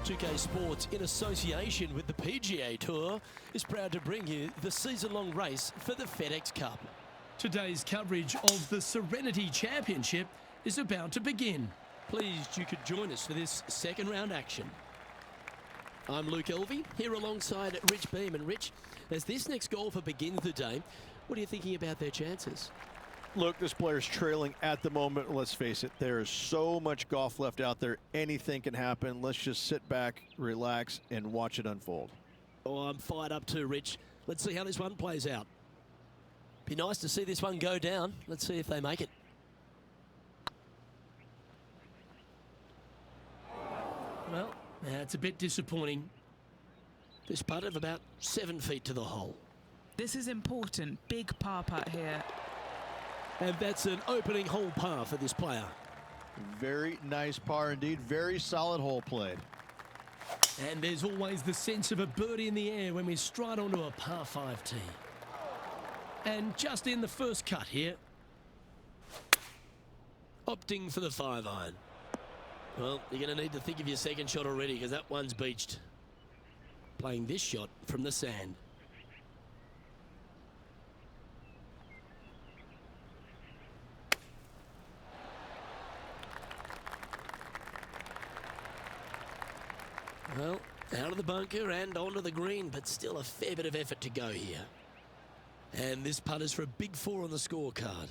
2K Sports, in association with the Pga Tour, is proud to bring you the season-long race for the FedEx Cup. Today's coverage of the Serenity Championship is about to begin. Pleased you could join us for this second round action. I'm Luke Elvey, here alongside Rich Beam. And Rich, as this next golfer begins the day, what are you thinking about their chances? Look, this player's trailing at the moment. Let's face it, there is so much golf left out there. Anything can happen. Let's just sit back, relax, and watch it unfold. Oh, I'm fired up too, Rich. Let's see how this one plays out. Be nice to see this one go down. Let's see if they make it. Well, it's a bit disappointing. This putt of about 7 feet to the hole. This is important. Big par putt here. And that's an opening hole par for this player. Very nice par indeed. Very solid hole played. And there's always the sense of a birdie in the air when we stride onto a par 5 tee. And just in the first cut here. Opting for the 5-iron. Well, you're going to need to think of your second shot already, because that one's beached. Playing this shot from the sand. Well, out of the bunker and onto the green, but still a fair bit of effort to go here. And this putt is for a big 4 on the scorecard.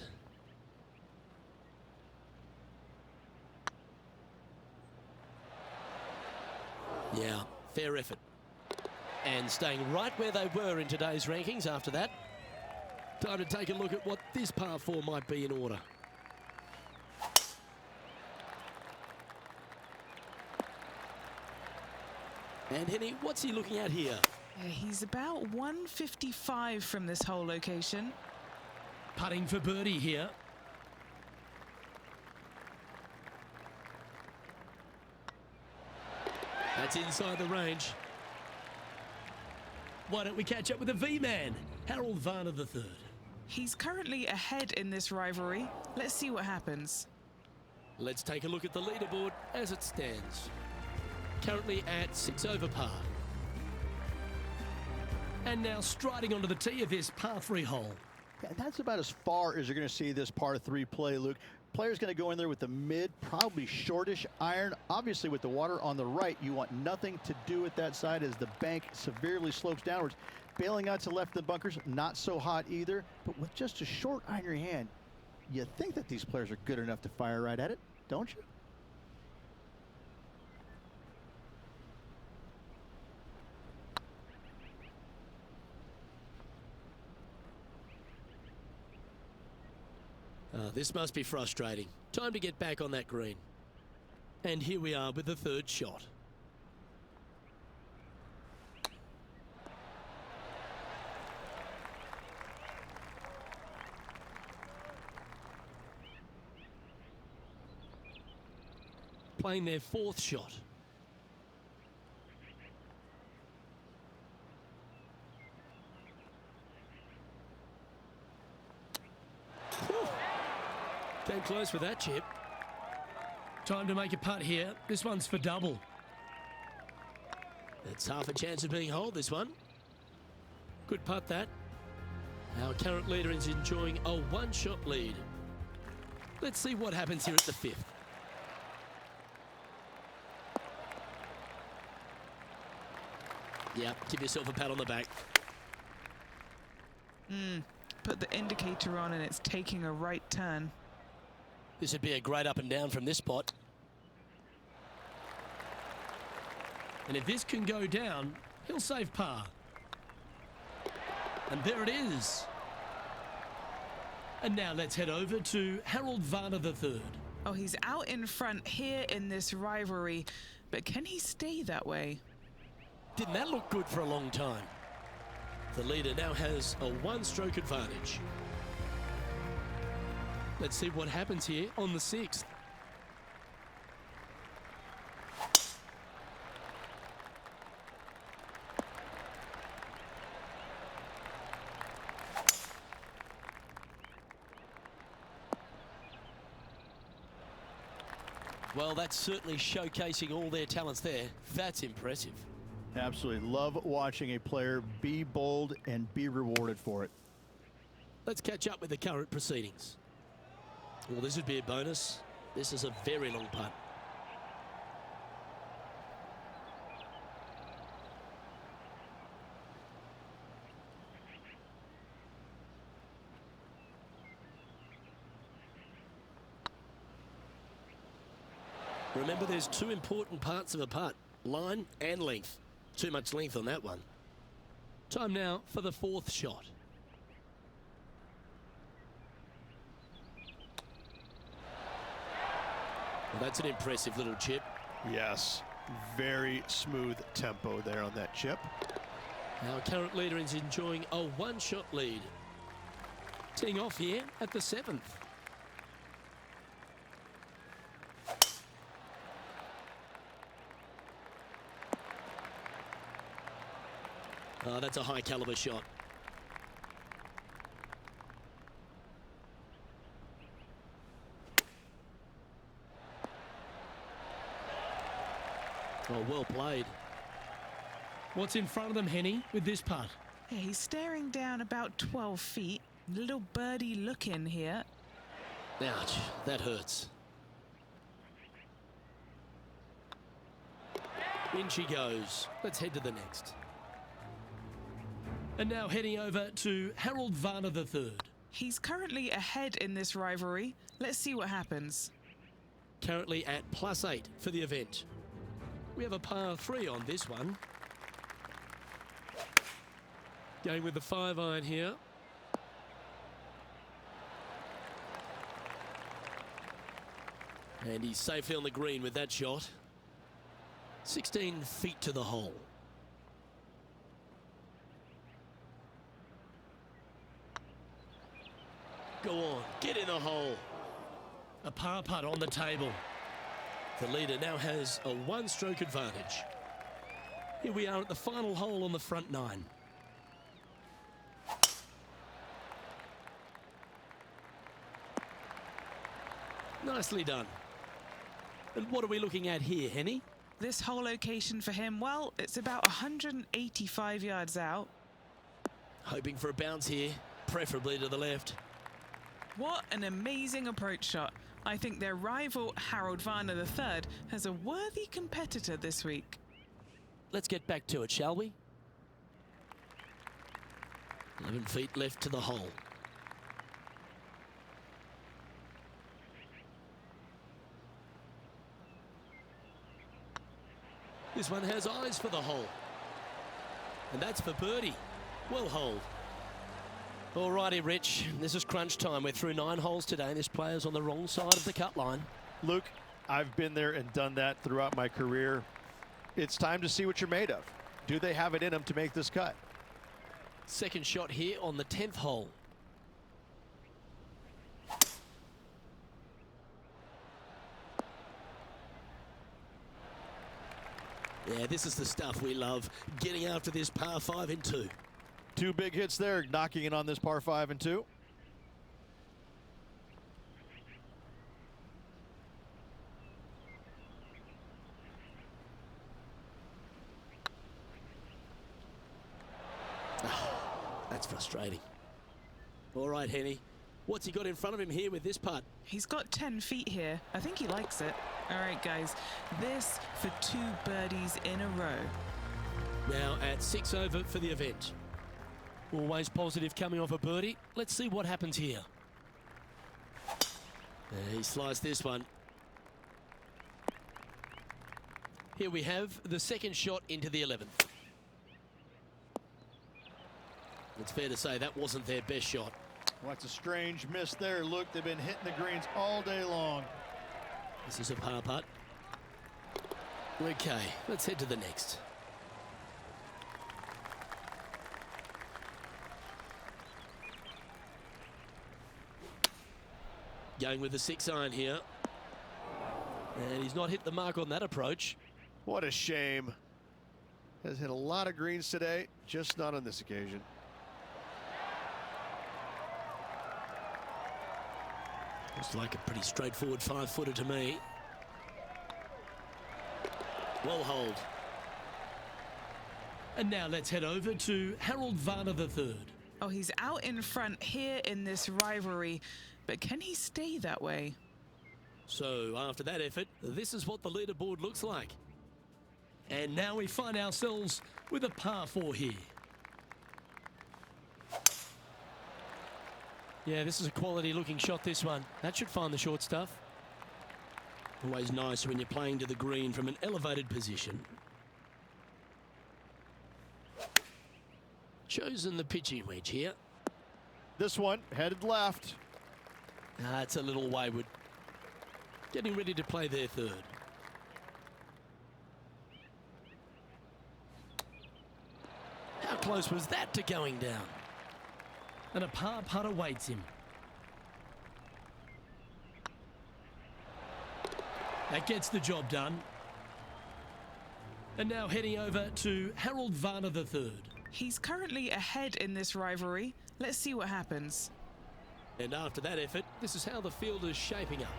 Yeah, fair effort. And staying right where they were in today's rankings after that. Time to take a look at what this par 4 might be in order. And Henny, what's he looking at here? Yeah, he's about 155 from this hole location. Putting for birdie here. That's inside the range. Why don't we catch up with the V-Man, Harold Varner III? He's currently ahead in this rivalry. Let's see what happens. Let's take a look at the leaderboard as it stands. Currently at 6 over par. And now striding onto the tee of this par 3 hole. Yeah, that's about as far as you're going to see this par 3 play, Luke. Player's going to go in there with the mid, probably shortish iron. Obviously, with the water on the right, you want nothing to do with that side as the bank severely slopes downwards. Bailing out to left of the bunkers, not so hot either. But with just a short iron in your hand, you think that these players are good enough to fire right at it, don't you? This must be frustrating. Time to get back on that green. And here we are with the third shot. Playing their fourth shot. Came close with that chip. Time to make a putt here. This one's for double. It's half a chance of being holed, this one. Good putt, that. Our current leader is enjoying a one-shot lead. Let's see what happens here at the 5th. Yeah, give yourself a pat on the back. Put the indicator on and it's taking a right turn. This would be a great up and down from this spot. And if this can go down, he'll save par. And there it is. And now let's head over to Harold Varner III. Oh, he's out in front here in this rivalry, but can he stay that way? Didn't that look good for a long time? The leader now has a one-stroke advantage. Let's see what happens here on the 6th. Well, that's certainly showcasing all their talents there. That's impressive. Absolutely love watching a player be bold and be rewarded for it. Let's catch up with the current proceedings. Well, this would be a bonus. This is a very long putt. Remember, there's two important parts of a putt, line and length. Too much length on that one. Time now for the fourth shot. Well, that's an impressive little chip. Yes, very smooth tempo there on that chip. Our current leader is enjoying a one-shot lead. Teeing off here at the 7th. Oh, that's a high caliber shot. Oh, well played. What's in front of them, Henny, with this putt? Yeah, he's staring down about 12 feet. Little birdie look in here. Ouch, that hurts. In she goes. Let's head to the next. And now heading over to Harold Varner III. He's currently ahead in this rivalry. Let's see what happens. Currently at +8 for the event. We have a par 3 on this one. Going with the 5-iron here. And he's safely on the green with that shot. 16 feet to the hole. Go on, get in the hole. A par putt on the table. The leader now has a one-stroke advantage. Here we are at the final hole on the front 9. Nicely done. And what are we looking at here, Henny? This hole location for him, well, it's about 185 yards out. Hoping for a bounce here, preferably to the left. What an amazing approach shot. I think their rival, Harold Varner III, has a worthy competitor this week. Let's get back to it, shall we? 11 feet left to the hole. This one has eyes for the hole. And that's for birdie. Well holed. Alrighty, Rich. This is crunch time. We're through 9 holes today. This player's on the wrong side of the cut line. Luke, I've been there and done that throughout my career. It's time to see what you're made of. Do they have it in them to make this cut? Second shot here on the 10th hole. Yeah, this is the stuff we love. Getting after this par 5 in 2. 2 big hits there, knocking in on this par 5 and 2. That's frustrating. All right, Henny. What's he got in front of him here with this putt? He's got 10 feet here. I think he likes it. All right, guys. This for 2 birdies in a row. Now at 6 over for the event. Always positive coming off a birdie. Let's see what happens here. He sliced this one. Here we have the second shot into the 11th. It's fair to say that wasn't their best shot. Well, that's a strange miss there, Luke. They've been hitting the greens all day long. This is a par putt. Okay, let's head to the next. Going with the 6-iron here. And he's not hit the mark on that approach. What a shame. Has hit a lot of greens today, just not on this occasion. Looks like a pretty straightforward 5-footer to me. Well hold. And now let's head over to Harold Varner III. Oh, he's out in front here in this rivalry, but can he stay that way? So after that effort, this is what the leaderboard looks like. And now we find ourselves with a par 4 here. Yeah, this is a quality looking shot, this one. That should find the short stuff. Always nice when you're playing to the green from an elevated position. Chosen the pitching wedge here. This one headed left. It's a little wayward. Getting ready to play their third. How close was that to going down? And a par putt awaits him. That gets the job done. And now heading over to Harold Varner III. He's currently ahead in this rivalry. Let's see what happens. And after that effort, this is how the field is shaping up.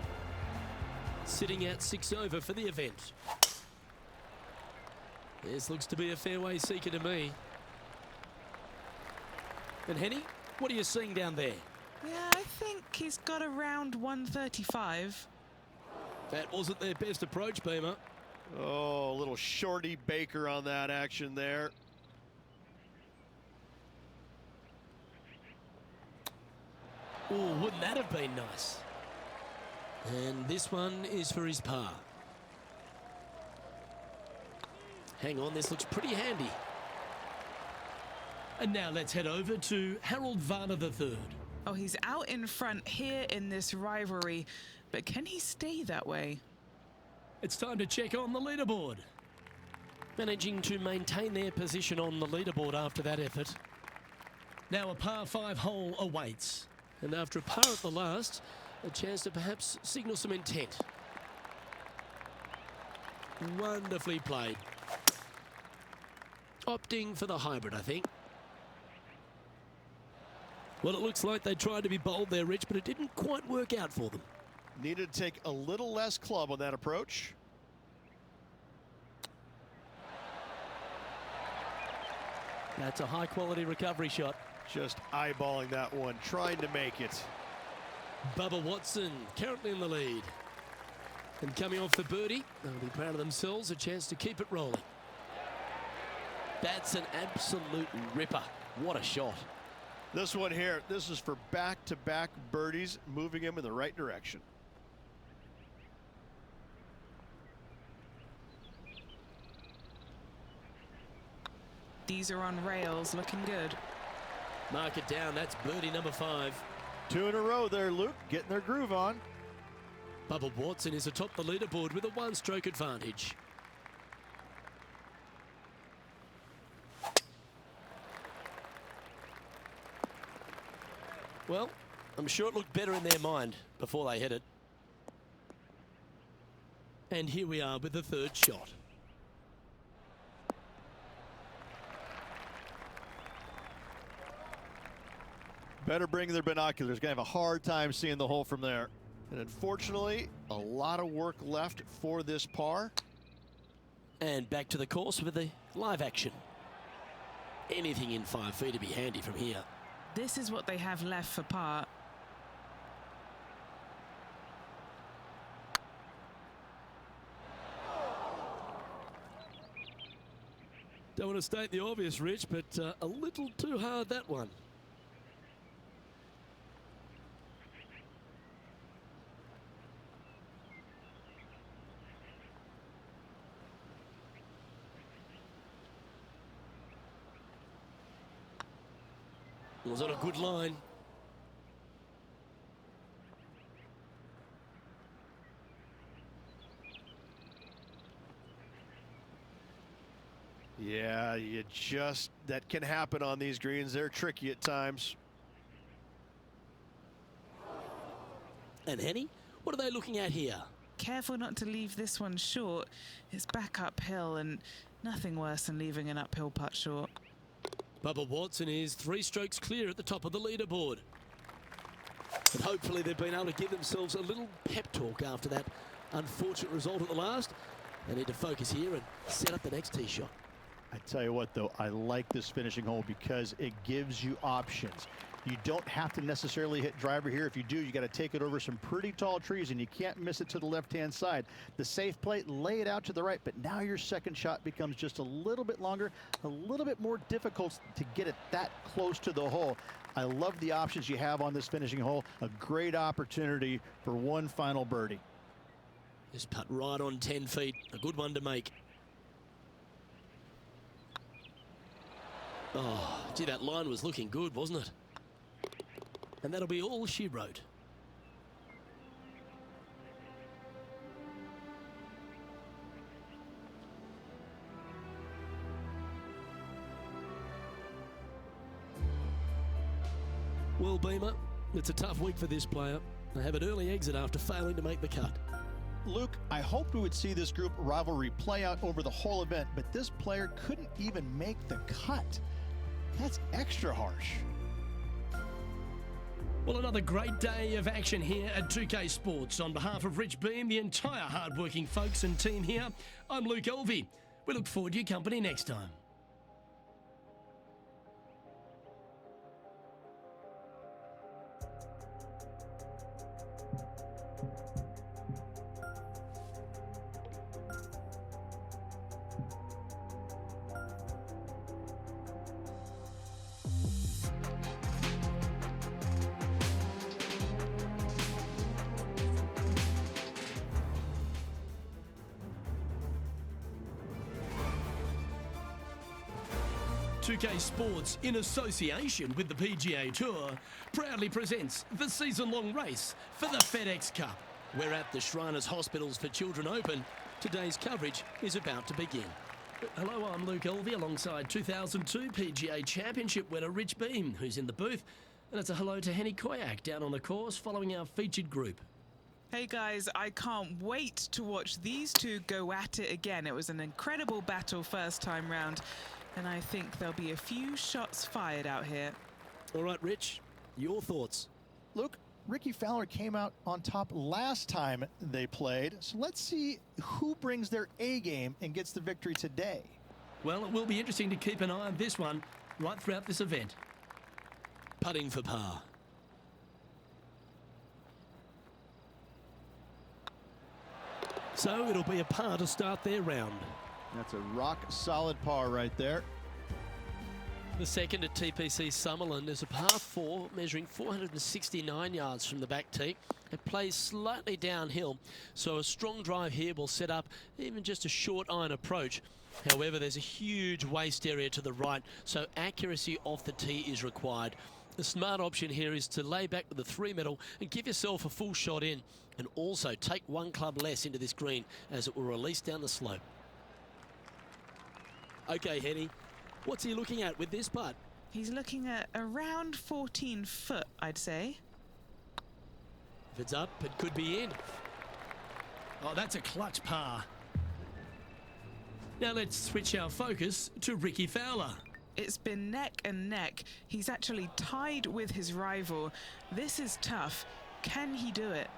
Sitting at 6 over for the event. This looks to be a fairway seeker to me. And Henny, what are you seeing down there? Yeah, I think he's got around 135. That wasn't their best approach, Beamer. Oh, a little shorty Baker on that action there. Oh, wouldn't that have been nice? And this one is for his par. Hang on, this looks pretty handy. And now let's head over to Harold Varner III. Oh, he's out in front here in this rivalry, but can he stay that way? It's time to check on the leaderboard. Managing to maintain their position on the leaderboard after that effort. Now a par 5 hole awaits. And after a par at the last, a chance to perhaps signal some intent. Wonderfully played. Opting for the hybrid, I think. Well, it looks like they tried to be bold there, Rich, but it didn't quite work out for them. Needed to take a little less club on that approach. That's a high-quality recovery shot. Just eyeballing that one, trying to make it. Bubba Watson currently in the lead. And coming off the birdie, they'll be proud of themselves, a chance to keep it rolling. That's an absolute ripper. What a shot. This one here, this is for back-to-back birdies, moving him in the right direction. These are on rails, looking good. Mark it down, that's birdie number 5. 2 in a row there, Luke, getting their groove on. Bubba Watson is atop the leaderboard with a 1-stroke advantage. Well, I'm sure it looked better in their mind before they hit it. And here we are with the third shot. Better bring their binoculars. Gonna have a hard time seeing the hole from there. And unfortunately, a lot of work left for this par. And back to the course with the live action. Anything in 5 feet to be handy from here. This is what they have left for par. Don't want to state the obvious, Rich, but a little too hard, that one. Was on a good line. Yeah, that can happen on these greens. They're tricky at times. And Henny, what are they looking at here? Careful not to leave this one short. It's back uphill and nothing worse than leaving an uphill putt short. Bubba Watson is 3 strokes clear at the top of the leaderboard. But hopefully they've been able to give themselves a little pep talk after that unfortunate result at the last. They need to focus here and set up the next tee shot. I tell you what, though, I like this finishing hole because it gives you options. You don't have to necessarily hit driver here. If you do, you got to take it over some pretty tall trees, and you can't miss it to the left-hand side. The safe play, lay it out to the right, but now your second shot becomes just a little bit longer, a little bit more difficult to get it that close to the hole. I love the options you have on this finishing hole. A great opportunity for one final birdie. This putt right on 10 feet, a good one to make. Oh, gee, that line was looking good, wasn't it? And that'll be all she wrote. Well, Beamer, it's a tough week for this player. They have an early exit after failing to make the cut. Luke, I hoped we would see this group rivalry play out over the whole event, but this player couldn't even make the cut. That's extra harsh. Well, another great day of action here at 2K Sports. On behalf of Rich Beam, the entire hard-working folks and team here, I'm Luke Elvey. We look forward to your company next time. Pga Sports, in association with the PGA Tour, proudly presents the season-long race for the FedEx Cup. We're at the Shriners Hospitals for Children Open. Today's coverage is about to begin. Hello, I'm Luke Elvey alongside 2002 PGA Championship winner Rich Beam, who's in the booth. And it's a hello to Henny Koyak down on the course following our featured group. Hey guys, I can't wait to watch these two go at it again. It was an incredible battle first time round, and I think there'll be a few shots fired out here. All right, Rich, your thoughts? Luke, Ricky Fowler came out on top last time they played, so let's see who brings their A game and gets the victory today. Well, it will be interesting to keep an eye on this one right throughout this event. Putting for par. So it'll be a par to start their round. That's a rock-solid par right there. The second at TPC Summerland is a par 4 measuring 469 yards from the back tee. It plays slightly downhill, so a strong drive here will set up even just a short iron approach. However, there's a huge waste area to the right, so accuracy off the tee is required. The smart option here is to lay back with the 3-metal and give yourself a full shot in, and also take one club less into this green as it will release down the slope. Okay, Henny, what's he looking at with this putt? He's looking at around 14 foot, I'd say. If it's up, it could be in. Oh, that's a clutch par. Now let's switch our focus to Ricky Fowler. It's been neck and neck. He's actually tied with his rival. This is tough. Can he do it?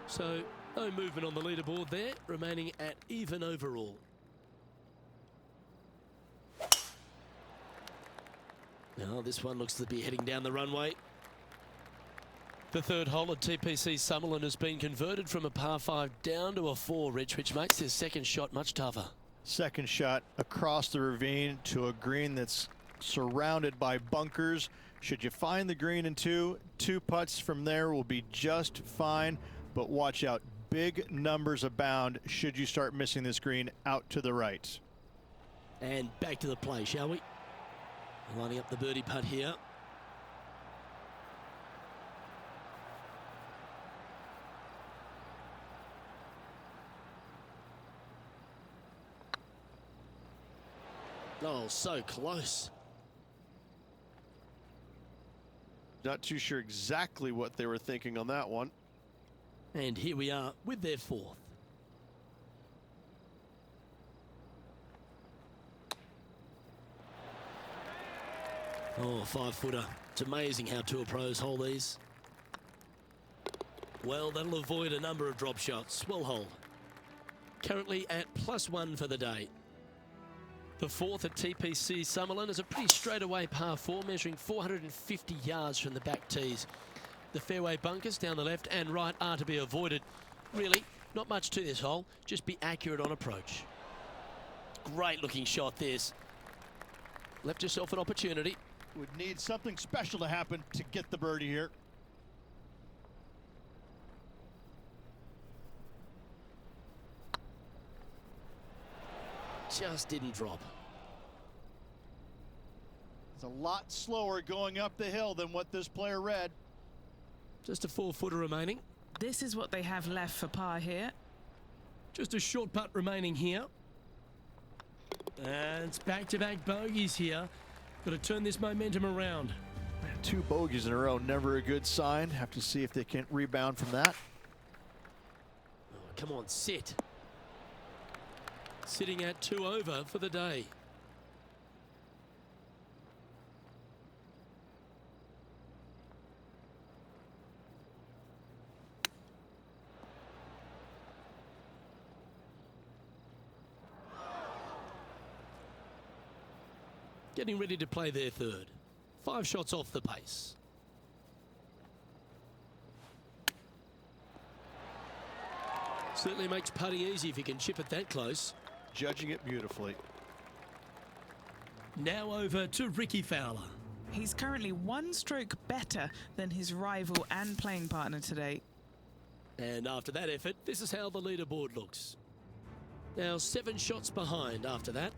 So, no movement on the leaderboard there, remaining at even overall. Now, this one looks to be heading down the runway. The third hole at TPC Summerland has been converted from a par 5 down to a 4, Rich, which makes his second shot much tougher. Second shot across the ravine to a green that's surrounded by bunkers. Should you find the green in two putts from there will be just fine, but watch out. Big numbers abound should you start missing this green out to the right. And back to the play, shall we? Lining up the birdie putt here. Oh, so close. Not too sure exactly what they were thinking on that one. And here we are with their fourth. Oh, 5-footer. It's amazing how tour pros hold these. Well, that'll avoid a number of drop shots. Well hold. currently at +1 for the day. The fourth at TPC Summerlin is a pretty straightaway par 4, measuring 450 yards from the back tees. The fairway bunkers down the left and right are to be avoided. Really, not much to this hole, just be accurate on approach. Great looking shot this. Left yourself an opportunity. Would need something special to happen to get the birdie here. Just didn't drop. It's a lot slower going up the hill than what this player read. Just a 4-footer remaining. This is what they have left for par here. Just a short putt remaining here. And it's back-to-back bogeys here. Got to turn this momentum around. 2 bogeys in a row, never a good sign. Have to see if they can rebound from that. Oh, come on, sit. Sitting at 2 over for the day. Getting ready to play their third. 5 shots off the pace. Certainly makes putting easy if you can chip it that close. Judging it beautifully. Now over to Ricky Fowler. He's currently 1 stroke better than his rival and playing partner today. And after that effort, this is how the leaderboard looks. Now 7 shots behind after that.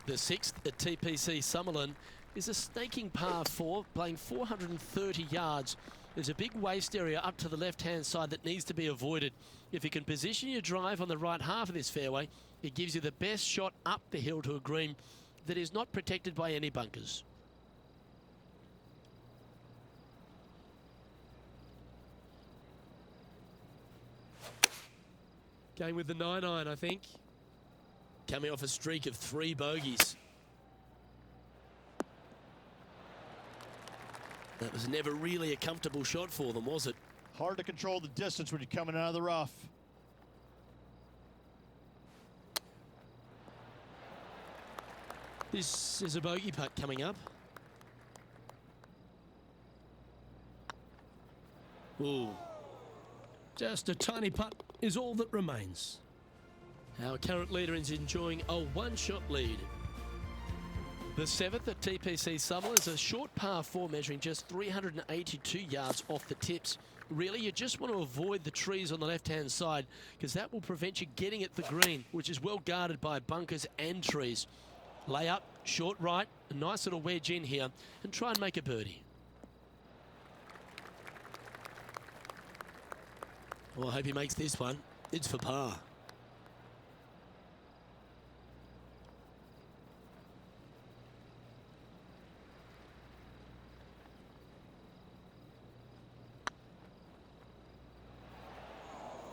The 6th at TPC Summerlin is a snaking par 4, playing 430 yards. There's a big waste area up to the left-hand side that needs to be avoided. If you can position your drive on the right half of this fairway, it gives you the best shot up the hill to a green that is not protected by any bunkers. Going with the 9-iron, I think. Coming off a streak of 3 bogeys. That was never really a comfortable shot for them, was it? Hard to control the distance when you're coming out of the rough. This is a bogey putt coming up. Ooh. Just a tiny putt is all that remains. Our current leader is enjoying a 1-shot lead. The 7th at TPC Summer is a short par 4 measuring just 382 yards off the tips. Really, you just want to avoid the trees on the left-hand side because that will prevent you getting at the green, which is well guarded by bunkers and trees. Lay up, short right, a nice little wedge in here, and try and make a birdie. Well, I hope he makes this one. It's for par.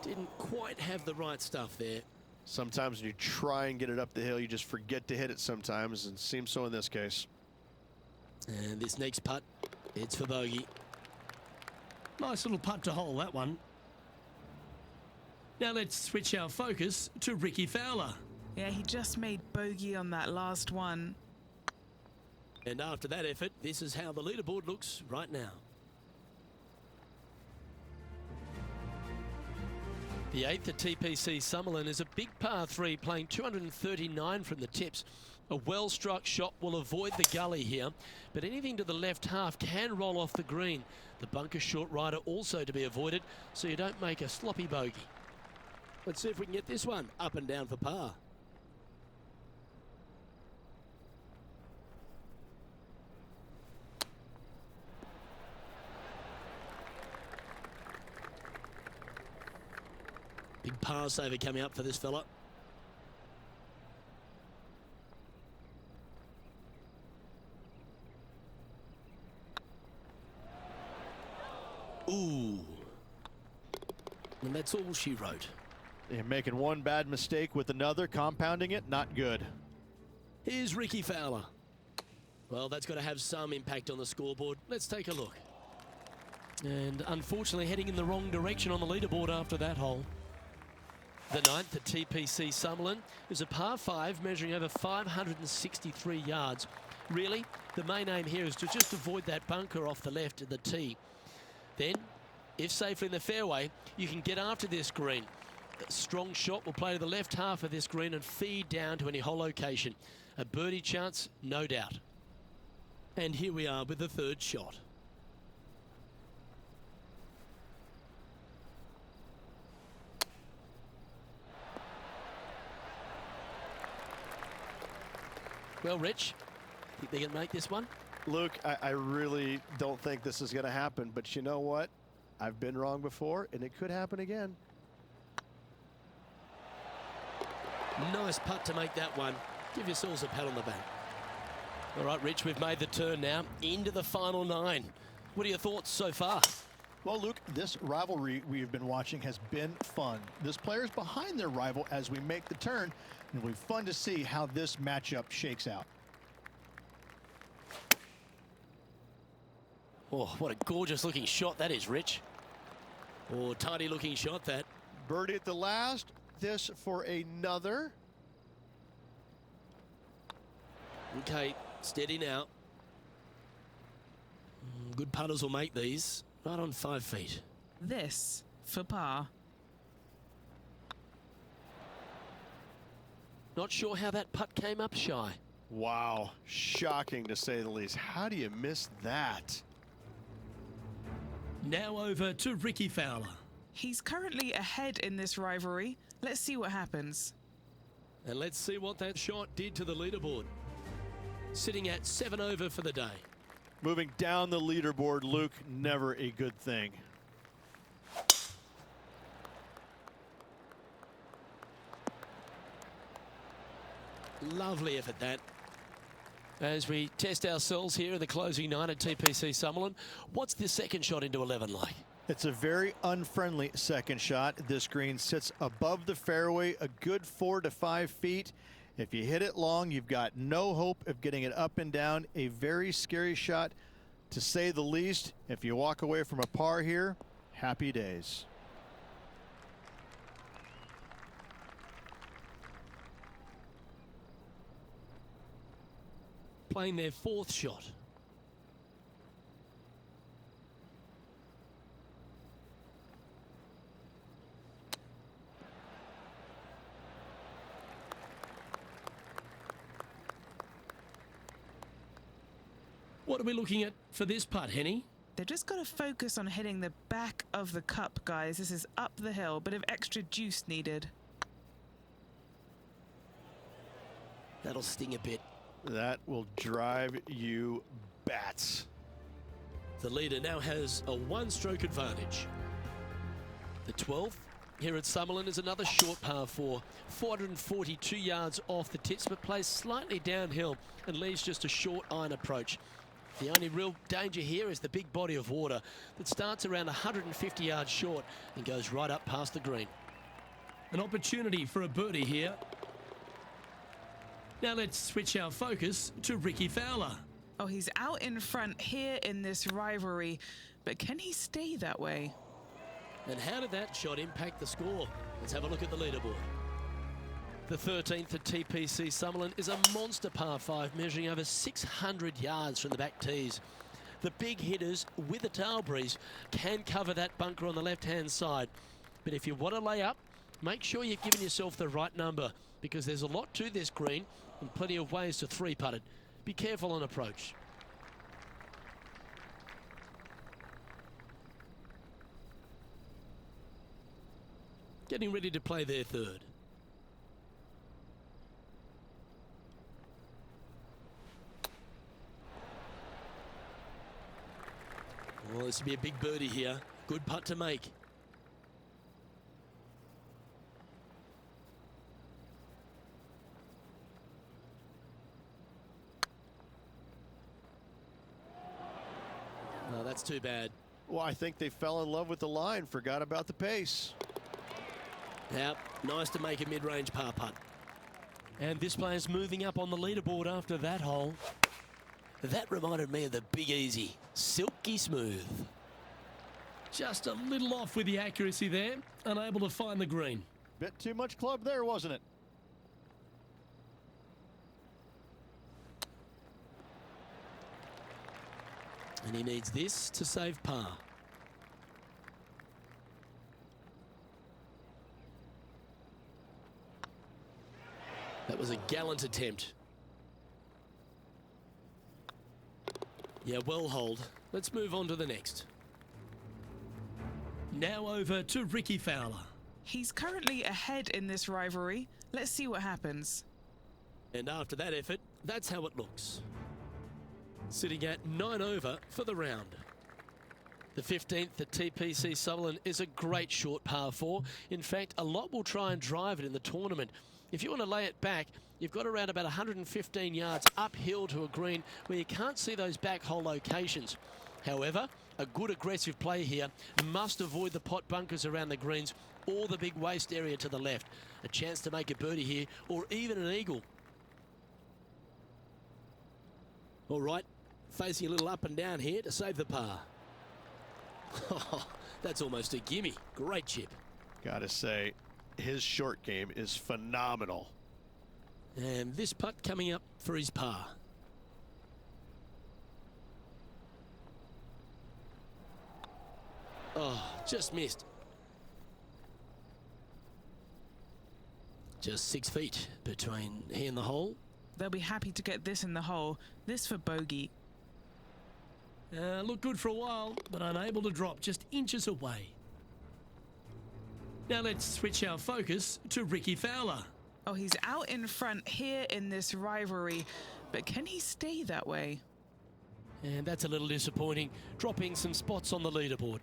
Didn't quite have the right stuff there. Sometimes when you try and get it up the hill, you just forget to hit it sometimes, and it seems so in this case. And this next putt, it's for bogey. Nice little putt to hole, that one. Now let's switch our focus to Ricky Fowler. Yeah, he just made bogey on that last one. And after that effort, this is how the leaderboard looks right now. The 8th at TPC Summerlin is a big par 3, playing 239 from the tips. A well-struck shot will avoid the gully here, but anything to the left half can roll off the green. The bunker short rider also to be avoided, so you don't make a sloppy bogey. Let's see if we can get this one up and down for par. Big par saver coming up for this fella. Ooh. And that's all she wrote. They're making one bad mistake with another, compounding it, not good. Here's Ricky Fowler. Well, that's got to have some impact on the scoreboard. Let's take a look. And unfortunately heading in the wrong direction on the leaderboard after that hole. The ninth at TPC Summerlin is a par 5 measuring over 563 yards. Really, the main aim here is to just avoid that bunker off the left of the tee. Then, if safely in the fairway, you can get after this green. A strong shot will play to the left half of this green and feed down to any hole location. A birdie chance, no doubt. And here we are with the third shot. Well, Rich, think they can make this one? Luke, I really don't think this is going to happen, but you know what? I've been wrong before, and it could happen again. Nice putt to make that one. Give yourselves a pat on the back. All right, Rich, we've made the turn now into the final 9. What are your thoughts so far? Well, Luke, this rivalry we've been watching has been fun. This player's behind their rival as we make the turn, and it'll be fun to see how this matchup shakes out. Oh, what a gorgeous looking shot that is, Rich. Oh, tidy looking shot that. Birdie at the last. This for another. Okay, steady now. Good putters will make these. Right on 5 feet. This for par. Not sure how that putt came up shy. Wow, shocking to say the least. How do you miss that? Now over to Ricky Fowler. He's currently ahead in this rivalry. Let's see what happens. And let's see what that shot did to the leaderboard. Sitting at 7 over for the day. Moving down the leaderboard, Luke, never a good thing. Lovely effort that. As we test ourselves here in the closing 9 at TPC Summerlin, what's the second shot into 11 like? It's a very unfriendly second shot. This green sits above the fairway a good 4 to 5 feet. If you hit it long, you've got no hope of getting it up and down. A very scary shot, to say the least. If you walk away from a par here, happy days. Playing their 4th shot. What are we looking at for this putt, Henny? They've just got to focus on hitting the back of the cup, guys. This is up the hill, bit of extra juice needed. That'll sting a bit. That will drive you bats. The leader now has a 1-stroke advantage. The 12th here at Summerlin is another short par 4, 442 yards off the tips, but plays slightly downhill and leaves just a short iron approach. The only real danger here is the big body of water that starts around 150 yards short and goes right up past the green. An opportunity for a birdie here. Now let's switch our focus to Ricky Fowler. Oh, he's out in front here in this rivalry, but can he stay that way? And how did that shot impact the score? Let's have a look at the leaderboard. The 13th at TPC Summerlin is a monster par 5 measuring over 600 yards from the back tees. The big hitters with a tail breeze can cover that bunker on the left-hand side. But if you want to lay up, make sure you've given yourself the right number, because there's a lot to this green and plenty of ways to 3-putt it. Be careful on approach. Getting ready to play their 3rd. Well, this will be a big birdie here. Good putt to make. No, that's too bad. Well, I think they fell in love with the line, forgot about the pace. Yep, nice to make a mid-range par putt. And this player's moving up on the leaderboard after that hole. That reminded me of the Big Easy. Silky smooth. Just a little off with the accuracy there. Unable to find the green. Bit too much club there, wasn't it? And he needs this to save par. That was a gallant attempt. Yeah, well hold. Let's move on to the next. Now over to Ricky Fowler. He's currently ahead in this rivalry. Let's see what happens. And after that effort, that's how it looks. Sitting at 9 over for the round. The 15th at TPC Sutherland is a great short par 4. In fact, a lot will try and drive it in the tournament. If you want to lay it back, you've got around about 115 yards uphill to a green where you can't see those back hole locations. However, a good aggressive play here must avoid the pot bunkers around the greens or the big waste area to the left. A chance to make a birdie here or even an eagle. All right, facing a little up and down here to save the par. That's almost a gimme. Great chip. Gotta say, his short game is phenomenal. And this putt coming up for his par. Oh, just missed. Just 6 feet between he and the hole. They'll be happy to get this in the hole. This for bogey. Looked good for a while, but unable to drop, just inches away. Now let's switch our focus to Ricky Fowler. Oh, he's out in front here in this rivalry, but can he stay that way? And that's a little disappointing, dropping some spots on the leaderboard.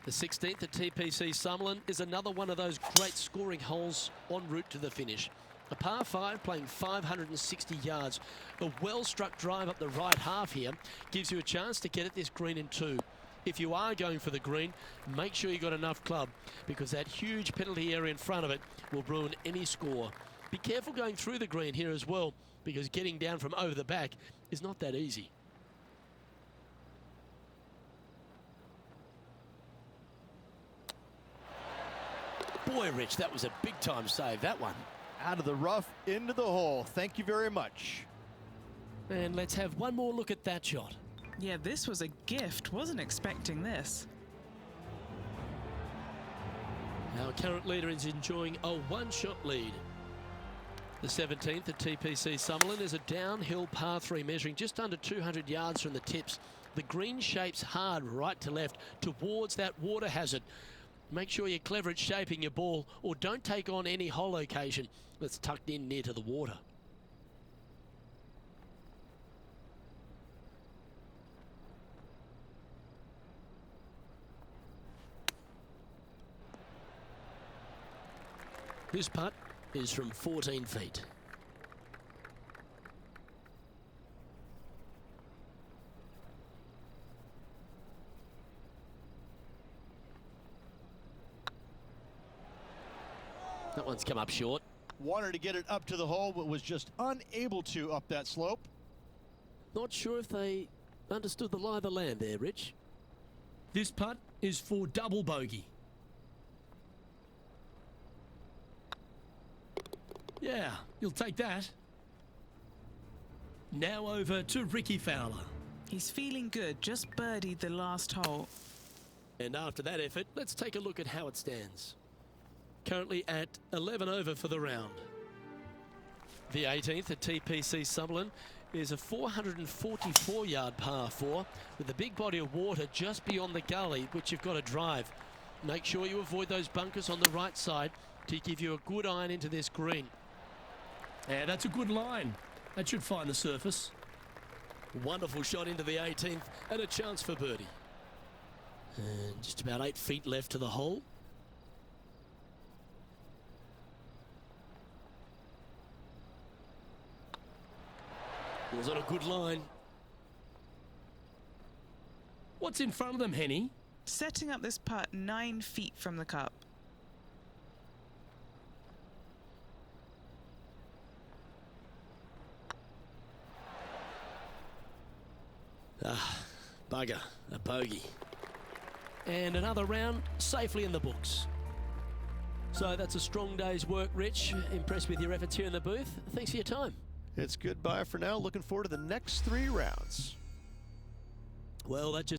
The 16th at TPC Sutherland is another one of those great scoring holes en route to the finish. A par 5 playing 560 yards. A well-struck drive up the right half here gives you a chance to get at this green in 2. If you are going for the green, make sure you got enough club because that huge penalty area in front of it will ruin any score. Be careful going through the green here as well because getting down from over the back is not that easy. Boy, Rich, that was a big-time save, that one. Out of the rough, into the hole. Thank you very much. And let's have one more look at that shot. Yeah, this was a gift. Wasn't expecting this. Our current leader is enjoying a one-shot lead. The 17th at TPC Sutherland is a downhill par 3 measuring just under 200 yards from the tips. The green shapes hard right to left towards that water hazard. Make sure you're clever at shaping your ball or don't take on any hole location that's tucked in near to the water. This putt is from 14 feet. That one's come up short. Wanted to get it up to the hole, but was just unable to up that slope. Not sure if they understood the lie of the land there, Rich. This putt is for double bogey. Yeah, you'll take that. Now over to Ricky Fowler. He's feeling good, just birdied the last hole. And after that effort, let's take a look at how it stands. Currently at 11 over for the round. The 18th at TPC Sutherland is a 444-yard par 4 with a big body of water just beyond the gully, which you've got to drive. Make sure you avoid those bunkers on the right side to give you a good iron into this green. Yeah, that's a good line. That should find the surface. Wonderful shot into the 18th and a chance for birdie. And just about 8 feet left to the hole. Was on a good line. What's in front of them, Henny? Setting up this putt 9 feet from the cup. Bugger, a bogey. And another round safely in the books. So that's a strong day's work, Rich. Impressed with your efforts here in the booth. Thanks for your time. It's goodbye for now. Looking forward to the next 3 rounds. Well, that just